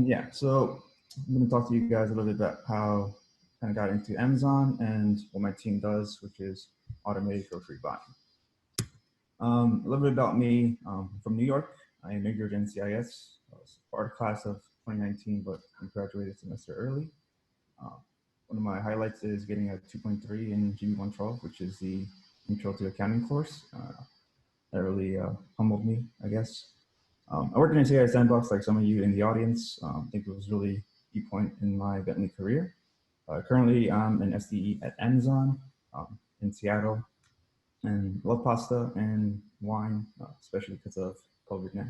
Yeah, so I'm going to talk to you guys a little bit about how I kind of got into Amazon and what my team does, which is automated grocery buying. A little bit about me. From New York. I majored in CIS. I was part of class of 2019, but I graduated a semester early. Uh, One of my highlights is getting a 2.3 in GB112, which is the Intro to Accounting course. That really humbled me, I guess. I worked in a CI sandbox like some of you in the audience. I think it was really a key point in my Bentley career. Currently, I'm an SDE at Amazon in Seattle, and love pasta and wine, especially because of COVID now.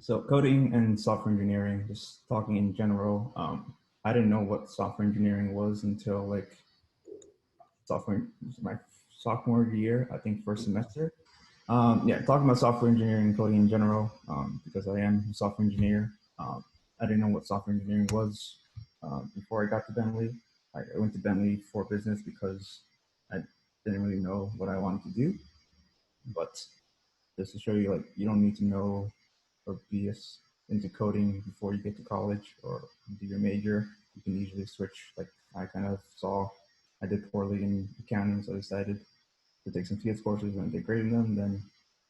So coding and software engineering, just talking in general. I didn't know what software engineering was until like my sophomore year, I think first semester. Yeah, talking about software engineering and coding in general, because I am a software engineer. I didn't know what software engineering was before I got to Bentley. I went to Bentley for business because I didn't really know what I wanted to do. But just to show you, like, you don't need to know or be into coding before you get to college or do your major. You can easily switch. Like I kind of saw I did poorly in accounting, so I decided to take some TS courses and did great in them. Then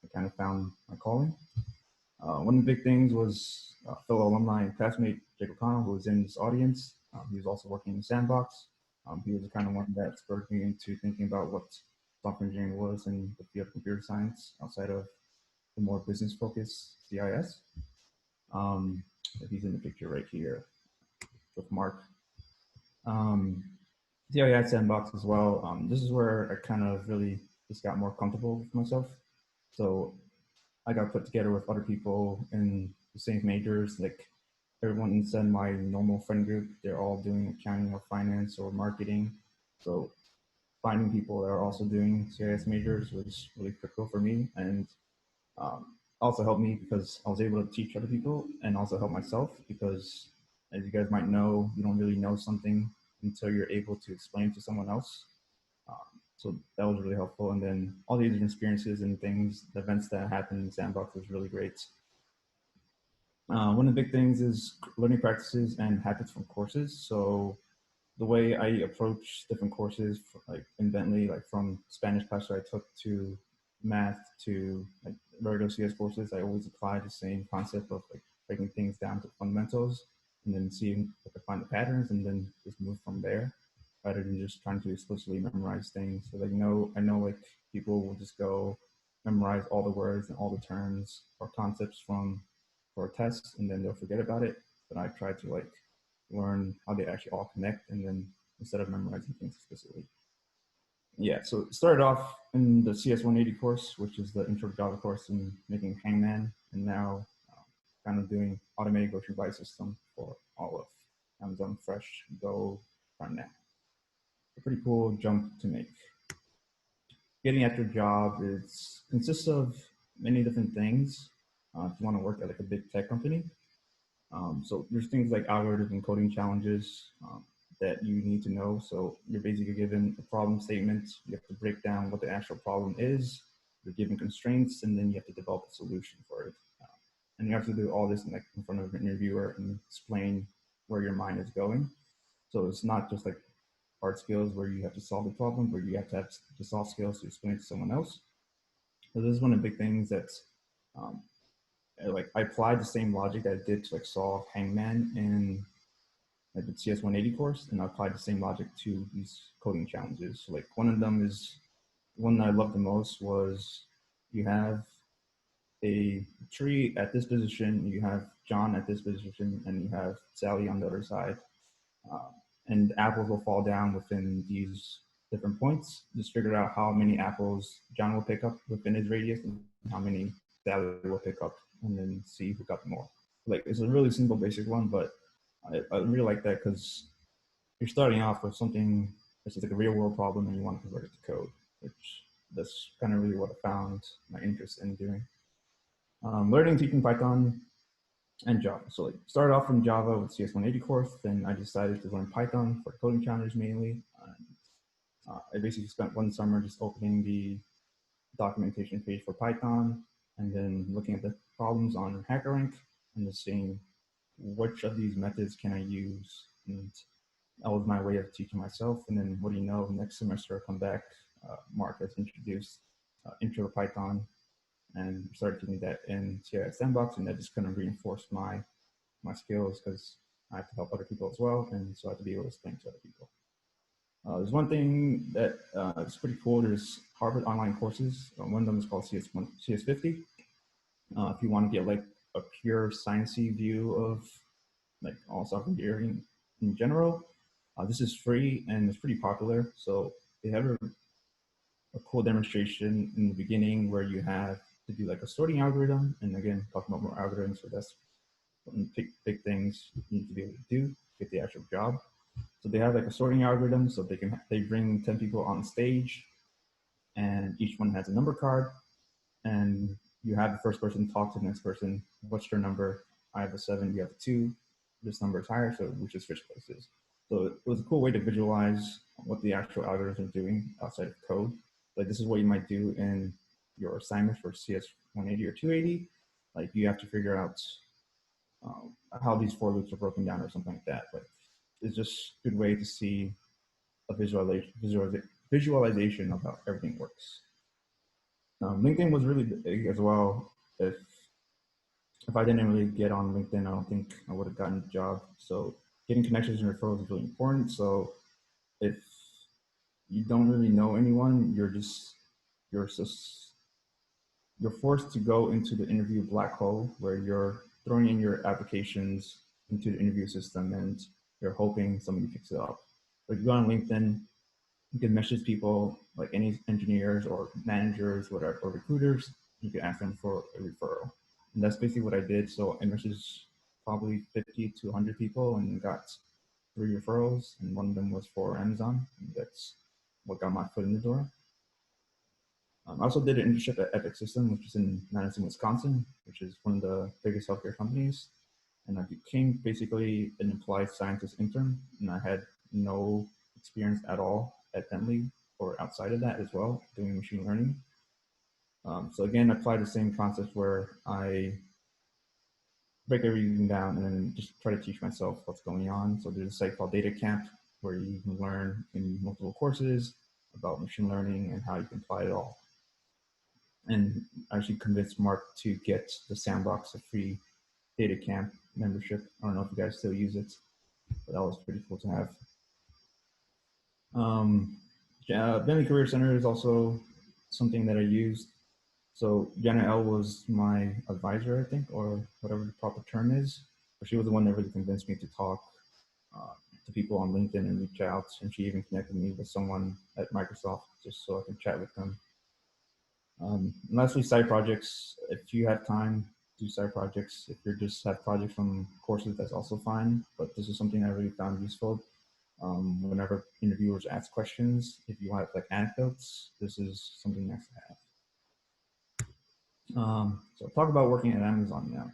I kind of found my calling. One of the big things was fellow alumni and classmate Jake O'Connell, who was in this audience. He was also working in Sandbox. He was the kind of one that spurred me into thinking about what software engineering was in the field of computer science outside of the more business focused CIS. Um, he's in the picture right here with Mark. CIS Sandbox as well. This is where I kind of really just got more comfortable with myself. So I got put together with other people in the same majors. Like everyone inside my normal friend group, they're all doing accounting or finance or marketing. So finding people that are also doing CIS majors was really critical for me, and also helped me because I was able to teach other people and also help myself because, as you guys might know, you don't really know something until you're able to explain to someone else. So that was really helpful. And then all these experiences and things, the events that happened in Sandbox was really great. One of the big things is learning practices and habits from courses. So the way I approach different courses, like in Bentley, like from Spanish class that I took to math to like regular CS courses, I always apply the same concept of like breaking things down to fundamentals and then seeing if I find the patterns and then just move from there, rather than just trying to explicitly memorize things. So like I know like people will just go memorize all the words and all the terms or concepts from for a test and then they'll forget about it. But I try to like learn how they actually all connect and then instead of memorizing things explicitly. Yeah, so it started off in the CS 180 course, which is the intro to Java course in making Hangman, and now kind of doing automated grocery buy system for all of Amazon Fresh Go from now. A pretty cool jump to make. Getting at your job consists of many different things. If you want to work at like a big tech company, so there's things like algorithm and coding challenges that you need to know. So you're basically given a problem statement. You have to break down what the actual problem is. You're given constraints, and then you have to develop a solution for it. And you have to do all this in front of an interviewer and explain where your mind is going. So it's not just like hard skills where you have to solve the problem, but you have to have the soft skills to explain it to someone else. So this is one of the big things that's um, like I applied the same logic that I did to like solve Hangman in like the CS 180 course, and I applied the same logic to these coding challenges. So like one of them is one that I loved the most was you have a tree at this position, you have John at this position, and you have Sally on the other side. Um, and apples will fall down within these different points. Just figure out how many apples John will pick up within his radius and how many Sally will pick up, and then see who got more. Like it's a really simple, basic one, but I really like that because you're starting off with something that's just like a real world problem and you want to convert it to code, which that's kind of really what I found my interest in doing. Learning, teaching Python and Java. So like started off from Java with CS 180 course, then I decided to learn Python for coding challenges mainly. I basically spent one summer just opening the documentation page for Python and then looking at the problems on HackerRank and just seeing which of these methods can I use. And that was my way of teaching myself. And then what do you know, next semester I come back, Mark has introduced Intro to Python, and started doing that in CIS Sandbox, and that just kind of reinforced my skills because I have to help other people as well, and so I have to be able to explain to other people. There's one thing that is pretty cool. There's Harvard online courses. One of them is called CS50. If you want to get like a pure sciencey view of like all software engineering in general, this is free and it's pretty popular. So they have a cool demonstration in the beginning where you have to do like a sorting algorithm. And again, talking about more algorithms, so that's one big things you need to be able to do to get the actual job. So they have like a sorting algorithm, so they bring 10 people on stage, and each one has a number card, and you have the first person talk to the next person. What's your number? I have a 7, you have a 2. This number is higher, so we should switch places. So it was a cool way to visualize what the actual algorithm is doing outside of code. Like this is what you might do in your assignment for CS 180 or 280. Like you have to figure out how these for loops are broken down or something like that. But it's just a good way to see a visualization of how everything works. LinkedIn was really big as well. If I didn't really get on LinkedIn, I don't think I would have gotten the job. So getting connections and referrals is really important. So if you don't really know anyone, you're forced to go into the interview black hole where you're throwing in your applications into the interview system and you're hoping somebody picks it up. But if you go on LinkedIn, you can message people like any engineers or managers, whatever, or recruiters. You can ask them for a referral. And that's basically what I did. So I messaged probably 50 to 100 people and got 3 referrals. And one of them was for Amazon. And that's what got my foot in the door. I also did an internship at Epic System, which is in Madison, Wisconsin, which is one of the biggest healthcare companies. And I became basically an applied scientist intern, and I had no experience at all at Bentley or outside of that as well, doing machine learning. So again, I applied the same concepts where I break everything down and then just try to teach myself what's going on. So there's a site called Data Camp where you can learn in multiple courses about machine learning and how you can apply it all. And I actually convinced Mark to get the Sandbox, a free Data Camp membership. I don't know if you guys still use it, but that was pretty cool to have. Bentley Career Center is also something that I used. So Jenna L was my advisor, I think, or whatever the proper term is. But she was the one that really convinced me to talk to people on LinkedIn and reach out. And she even connected me with someone at Microsoft just so I could chat with them. Lastly, side projects. If you have time, do side projects. If you just have projects from courses, that's also fine. But this is something I really found useful. Whenever interviewers ask questions, if you have like anecdotes, this is something nice to have. So talk about working at Amazon now.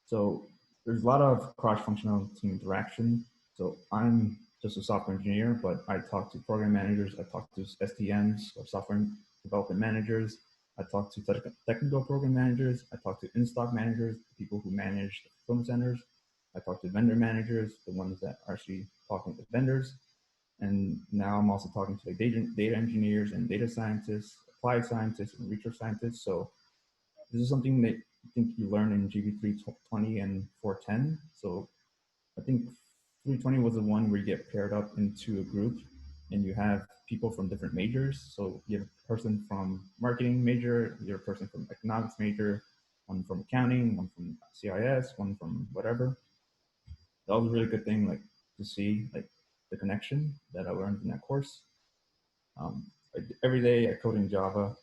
So there's a lot of cross-functional team interaction. So I'm just a software engineer, but I talk to program managers, I talk to STMs or software development managers, I talk to technical program managers, I talk to in-stock managers, people who manage the fulfillment centers, I talk to vendor managers, the ones that are actually talking to vendors. And now I'm also talking to like data engineers and data scientists, applied scientists and research scientists. So this is something that I think you learn in GB 320 and 410. So I think 320 was the one where you get paired up into a group and you have people from different majors. So you have a person from marketing major, you have a person from economics major, one from accounting, one from CIS, one from whatever. That was a really good thing, like to see like the connection that I learned in that course. Every day I code in Java.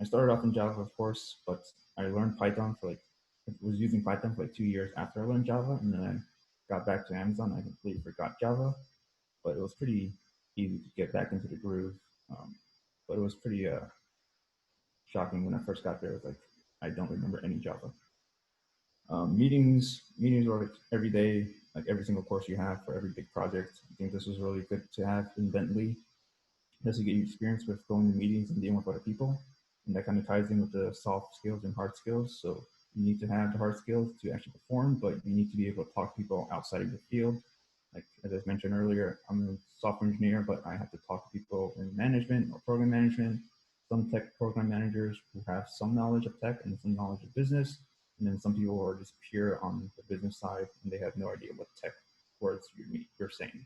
I started off in Java, of course, but I learned Python for like, I was using Python for like 2 years after I learned Java, and then I got back to Amazon. I completely forgot Java, but it was pretty easy to get back into the groove. But it was pretty shocking when I first got there. It was like, I don't remember any Java. Meetings were like every day, like every single course you have for every big project. I think this was really good to have in Bentley. Just to get you experience with going to meetings and dealing with other people. And that kind of ties in with the soft skills and hard skills. So you need to have the hard skills to actually perform, but you need to be able to talk to people outside of your field. Like as I mentioned earlier, I'm a software engineer, but I have to talk to people in management or program management, some tech program managers who have some knowledge of tech and some knowledge of business, and then some people who are just pure on the business side and they have no idea what tech words you're saying.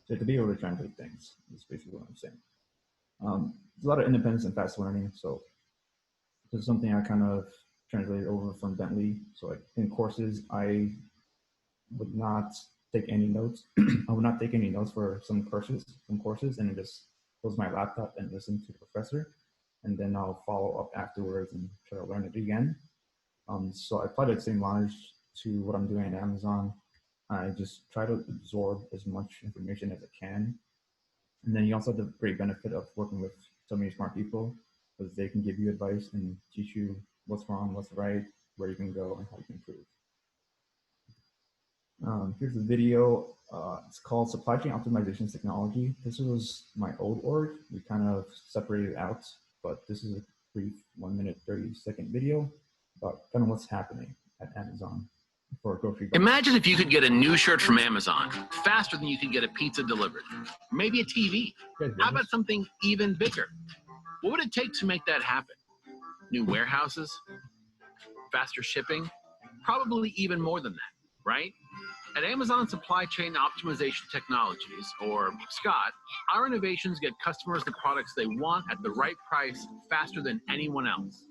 So to be able to translate things is basically what I'm saying. There's a lot of independence and fast learning. So this is something I kind of translated over from Bentley. So like in courses, I would not take any notes. I would not take any notes for some courses and just close my laptop and listen to the professor. And then I'll follow up afterwards and try to learn it again. So I apply the same knowledge to what I'm doing at Amazon. I just try to absorb as much information as I can. And then you also have the great benefit of working with so many smart people because they can give you advice and teach you what's wrong, what's right, where you can go, and how you can improve. Here's a video. It's called Supply Chain Optimization Technology. This was my old org. We kind of separated out, but this is a brief 1 minute, 30-second video about kind of what's happening at Amazon for grocery boxes. Imagine if you could get a new shirt from Amazon faster than you could get a pizza delivered. Maybe a TV. How about something even bigger? What would it take to make that happen? New warehouses? Faster shipping? Probably even more than that, right? At Amazon Supply Chain Optimization Technologies, or SCOT, our innovations get customers the products they want at the right price faster than anyone else.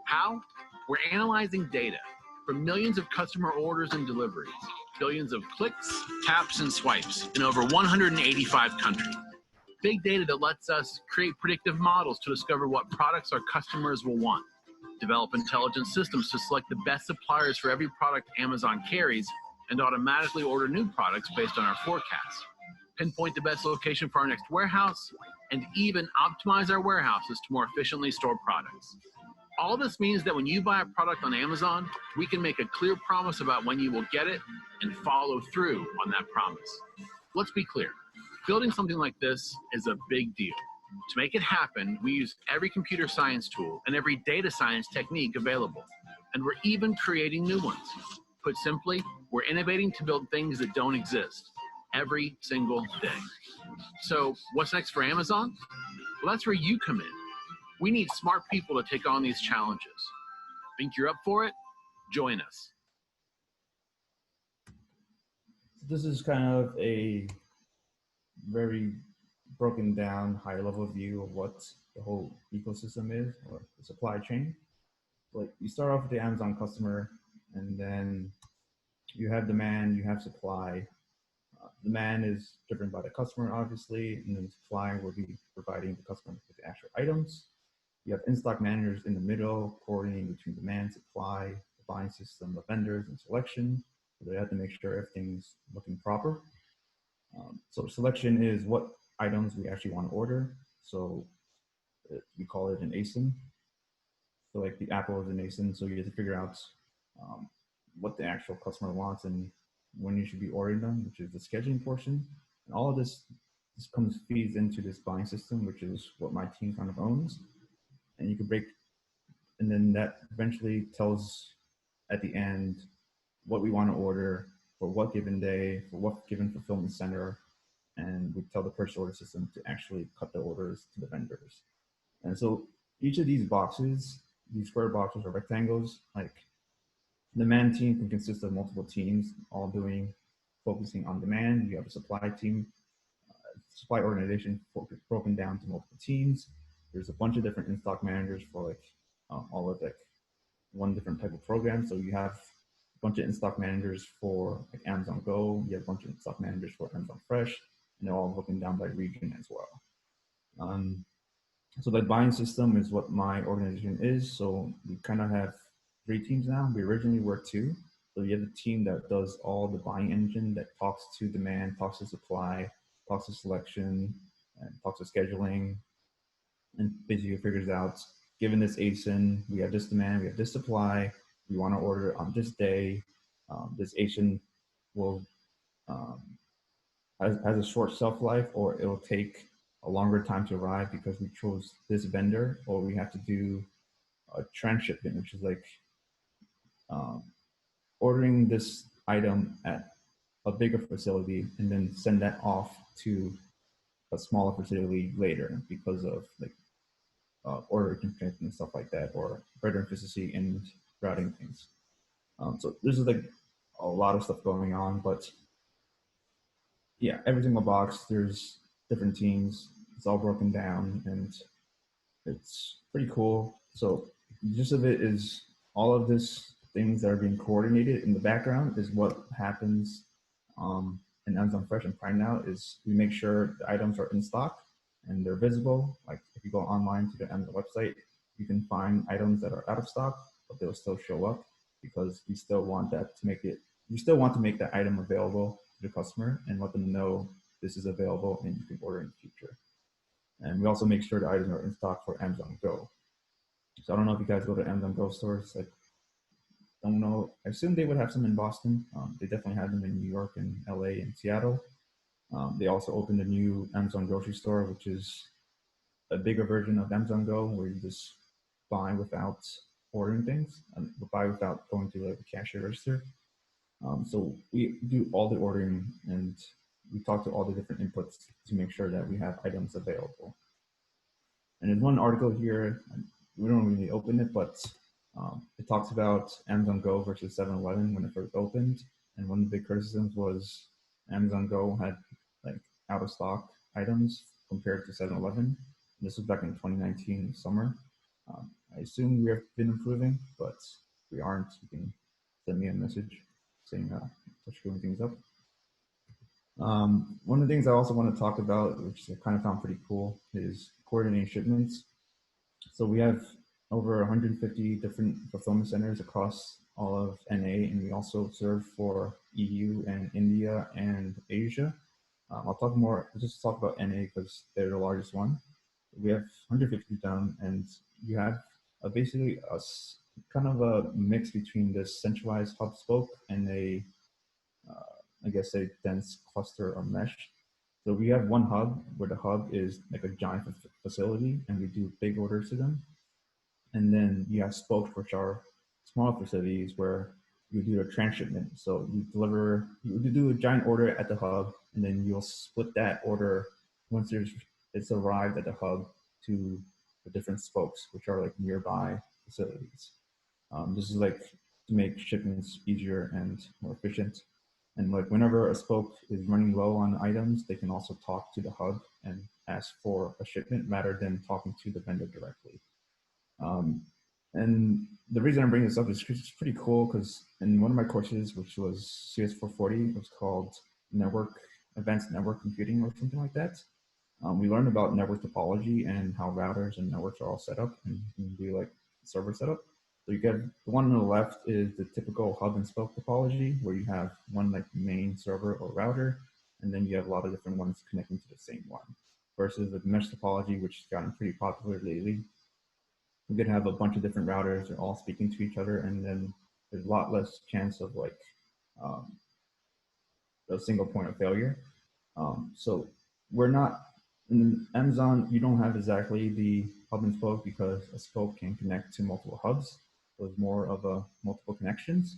How? We're analyzing data from millions of customer orders and deliveries, billions of clicks, taps, and swipes in over 185 countries. Big data that lets us create predictive models to discover what products our customers will want, develop intelligent systems to select the best suppliers for every product Amazon carries, and automatically order new products based on our forecast, pinpoint the best location for our next warehouse, and even optimize our warehouses to more efficiently store products. All this means that when you buy a product on Amazon, we can make a clear promise about when you will get it and follow through on that promise. Let's be clear, building something like this is a big deal. To make it happen, we use every computer science tool and every data science technique available, and we're even creating new ones. Put simply, we're innovating to build things that don't exist every single day. So what's next for Amazon? Well, that's where you come in. We need smart people to take on these challenges. Think you're up for it? Join us. This is kind of a very broken down high level view of what the whole ecosystem is, or the supply chain. Like you start off with the Amazon customer, and then you have demand, you have supply. Demand is driven by the customer, obviously, and then supply will be providing the customer with the actual items. You have in-stock managers in the middle, coordinating between demand, supply, the buying system, the vendors, and selection. So they have to make sure everything's looking proper. So selection is what items we actually want to order. So we call it an ASIN. So like the Apple is an ASIN, so you have to figure out what the actual customer wants and when you should be ordering them, which is the scheduling portion. And all of this feeds into this buying system, which is what my team kind of owns. And you can break, and then that eventually tells at the end what we want to order for what given day, for what given fulfillment center, and we tell the purchase order system to actually cut the orders to the vendors. And so each of these boxes, these square boxes or rectangles, like the demand team can consist of multiple teams, all focusing on demand. You have a supply team, supply organization broken down to multiple teams. There's a bunch of different in-stock managers for like all of like one different type of program. So you have a bunch of in-stock managers for like Amazon Go. You have a bunch of in-stock managers for Amazon Fresh, and they're all broken down by region as well. So the buying system is what my organization is. So we kind of have 3 teams now. We originally were 2. So you have a team that does all the buying engine, that talks to demand, talks to supply, talks to selection, and talks to scheduling, and basically figures out, given this ASIN, we have this demand, we have this supply, we want to order on this day. This ASIN will has a short shelf life, or it'll take a longer time to arrive because we chose this vendor, or we have to do a transshipment, which is like ordering this item at a bigger facility and then send that off to a smaller facility later because of like order constraints and stuff like that, or greater efficiency in routing things. So there's like a lot of stuff going on, but yeah, every single box, there's different teams. It's all broken down and it's pretty cool. So the gist of it is all of this things that are being coordinated in the background is what happens in Amazon Fresh and Prime now is we make sure the items are in stock and they're visible. Like if you go online to the Amazon website, you can find items that are out of stock, but they'll still show up because we still want that to make it, we still want to make that item available to the customer and let them know this is available and you can order in the future. And we also make sure the items are in stock for Amazon Go. So I don't know if you guys go to Amazon Go stores. I don't know. I assume they would have some in Boston. They definitely have them in New York and LA and Seattle. They also opened a new Amazon grocery store, which is a bigger version of Amazon Go, where you just buy without ordering things, and buy without going to like a cashier register. So we do all the ordering and we talk to all the different inputs to make sure that we have items available. And there's one article here, we don't really open it, but it talks about Amazon Go versus 7-Eleven when it first opened. And one of the big criticisms was Amazon Go had like out of stock items compared to 7-Eleven. This was back in 2019 summer. I assume we have been improving, but if we aren't, you can send me a message saying we're screwing things up. One of the things I also want to talk about, which I kind of found pretty cool, is coordinating shipments. So we have over 150 different fulfillment centers across all of NA, and we also serve for EU and India and Asia. I'll just talk about NA because they're the largest one. We have 150 of them, and you have basically a kind of a mix between this centralized hub spoke and I guess a dense cluster or mesh. So we have one hub where the hub is like a giant facility and we do big orders to them. And then you have spokes, which are small facilities where you do a transshipment. So you do a giant order at the hub and then you'll split that order once it's arrived at the hub to the different spokes, which are like nearby facilities. This is like to make shipments easier and more efficient. And like whenever a spoke is running low on items, they can also talk to the hub and ask for a shipment rather than talking to the vendor directly. And the reason I'm bringing this up is it's pretty cool because in one of my courses, which was CS440, it was called Advanced Network Computing or something like that. We learned about network topology and how routers and networks are all set up and you can do like server setup. So you get the one on the left is the typical hub and spoke topology where you have one like main server or router, and then you have a lot of different ones connecting to the same one. Versus the mesh topology, which has gotten pretty popular lately. You could have a bunch of different routers, they're all speaking to each other, and then there's a lot less chance of like a single point of failure. So we're not, in Amazon, you don't have exactly the hub and spoke because a spoke can connect to multiple hubs. So it's more of a multiple connections,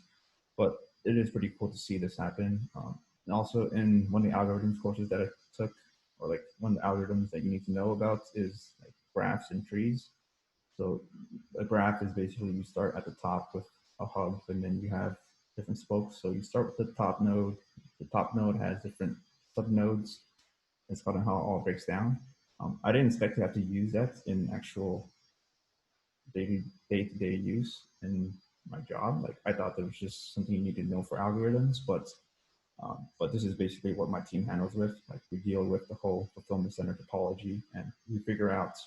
but it is pretty cool to see this happen. And also in one of the algorithms courses that I took, or like one of the algorithms that you need to know about is like graphs and trees. So a graph is basically you start at the top with a hub and then you have different spokes. So you start with the top node. The top node has different sub nodes. It's kind of how it all breaks down. I didn't expect to have to use that in actual day-to-day use in my job. Like I thought that was just something you need to know for algorithms, but this is basically what my team handles with. Like we deal with the whole fulfillment center topology and we figure out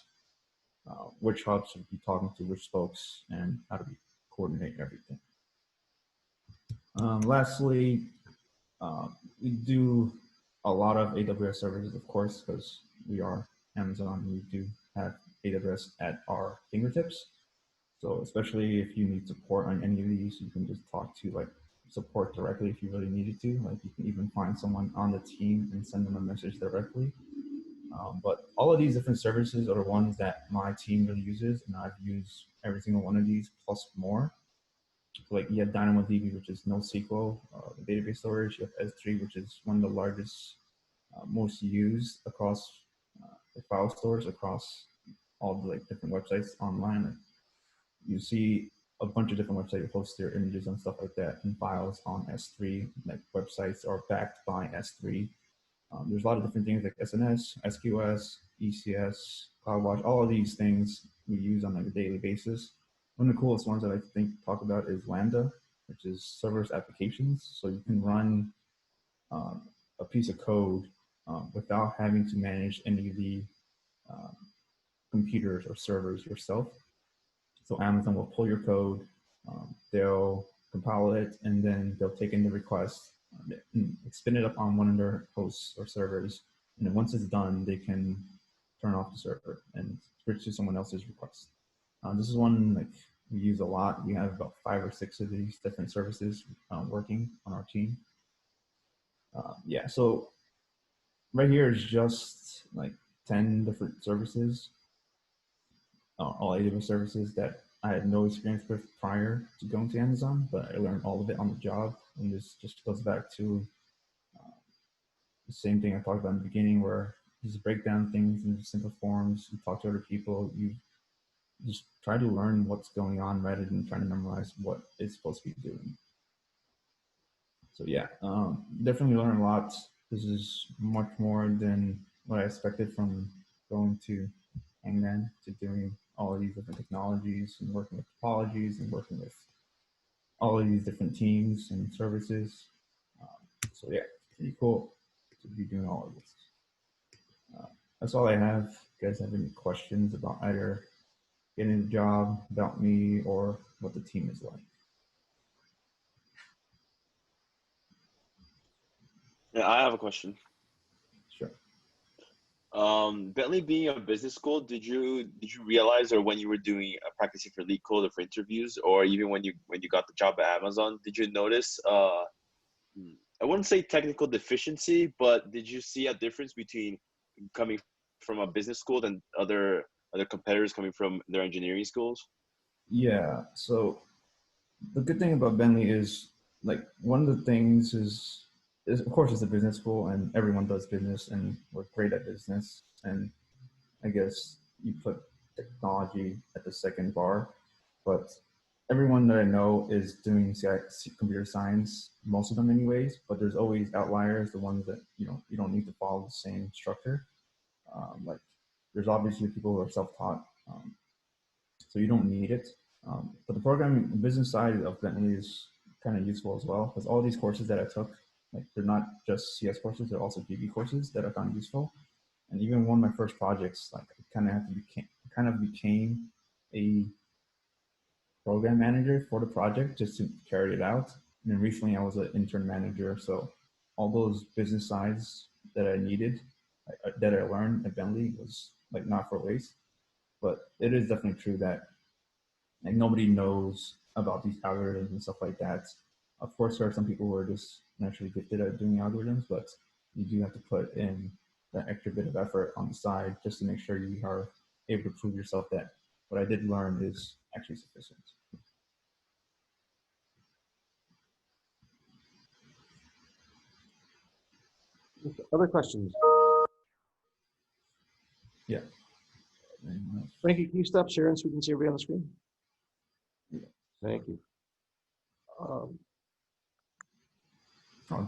which hubs should be talking to which spokes and how do we coordinate everything. Lastly, we do a lot of AWS services, of course, because we are Amazon. We do have AWS at our fingertips. So especially if you need support on any of these, you can just talk to like support directly if you really needed to. Like you can even find someone on the team and send them a message directly. But all of these different services are the ones that my team really uses, and I've used every single one of these plus more. So like you have DynamoDB, which is NoSQL database storage. You have S3, which is one of the largest, most used across the file stores across all the like different websites online. Like, you see a bunch of different websites post their images and stuff like that and files on S3. Like websites are backed by S3. There's a lot of different things like SNS, SQS, ECS, CloudWatch, all of these things we use on like a daily basis. One of the coolest ones that I think talk about is Lambda, which is serverless applications. So you can run a piece of code without having to manage any of the uh, computers or servers yourself. So Amazon will pull your code, they'll compile it, and then they'll take in the request, spin it up on one of their hosts or servers, and then once it's done, they can turn off the server and switch to someone else's request. This is one like we use a lot. We have about 5 or 6 of these different services working on our team. Yeah, so right here is just like 10 different services, all AWS services that I had no experience with prior to going to Amazon, but I learned all of it on the job. And this just goes back to the same thing I talked about in the beginning, where you just break down things into simple forms, you talk to other people, you just try to learn what's going on rather than trying to memorize what it's supposed to be doing. So yeah, definitely learn a lot. This is much more than what I expected from going to Hangman to doing all of these different technologies and working with topologies and working with all of these different teams and services. So yeah, pretty cool to be doing all of this. That's all I have. If you guys have any questions about either getting a job, about me, or what the team is like? Yeah, I have a question. Sure. Bentley being a business school, did you realize, or when you were doing practicing for lead code or for interviews, or even when you got the job at Amazon, did you notice I wouldn't say technical deficiency, but did you see a difference between coming from a business school and other competitors coming from their engineering schools? Yeah. So the good thing about Bentley is like one of the things is of course it's a business school and everyone does business and we're great at business, and I guess you put technology at the second bar, but everyone that I know is doing computer science, most of them anyways, but there's always outliers, the ones that you don't need to follow the same structure. Like there's obviously people who are self-taught, so you don't need it. But the programming business side of Bentley is kind of useful as well, because all these courses that I took, like they're not just CS courses, they're also DB courses that I found useful. And even one of my first projects, like I kind of became a program manager for the project just to carry it out. And then recently I was an intern manager, so all those business sides that I needed, that I learned at Bentley was like not for waste. But it is definitely true that like nobody knows about these algorithms and stuff like that. Of course, there are some people who are just naturally gifted at doing algorithms, but you do have to put in that extra bit of effort on the side just to make sure you are able to prove yourself that what I did learn is actually sufficient. Other questions? Yeah. Frankie, can you stop sharing so we can see everybody on the screen? Yeah. Thank you. Oh,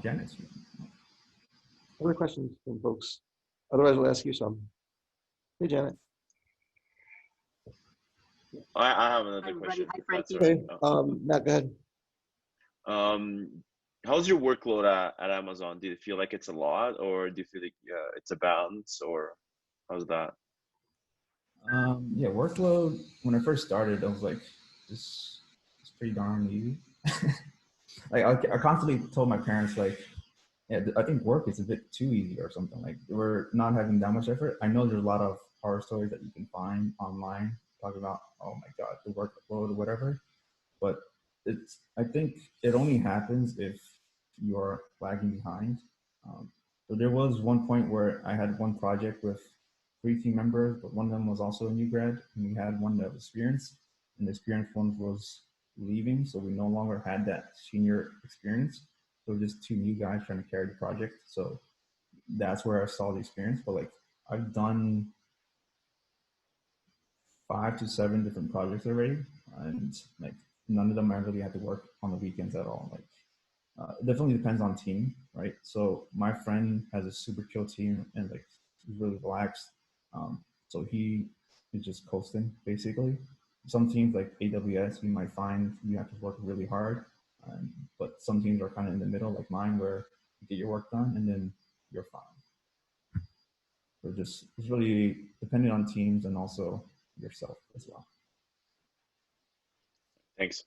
Janet's. Other questions from folks? Otherwise, we'll ask you some. Hey, Janet. I have another question. Hi, Frankie. Okay, Matt, go ahead. How's your workload at Amazon? Do you feel like it's a lot, or do you feel like it's a balance, or how's that? Yeah, workload. When I first started, I was like, this is pretty darn easy. Like I constantly told my parents like, yeah, I think work is a bit too easy or something. Like we're not having that much effort. I know there's a lot of horror stories that you can find online talking about, oh my God, the workload or whatever. But I think it only happens if you're lagging behind. So there was one point where I had one project with 3 team members, but one of them was also a new grad, and we had one that was experienced, and the experienced one was leaving, so we no longer had that senior experience. So we're just two new guys trying to carry the project. So that's where I saw the experience. But like I've done 5 to 7 different projects already, and like none of them I really had to work on the weekends at all. Like it definitely depends on team, right? So my friend has a super chill team and like he's really relaxed. So he is just coasting basically. Some teams like AWS, you might find you have to work really hard, but some teams are kind of in the middle, like mine, where you get your work done and then you're fine. So just it's really depending on teams and also yourself as well. Thanks.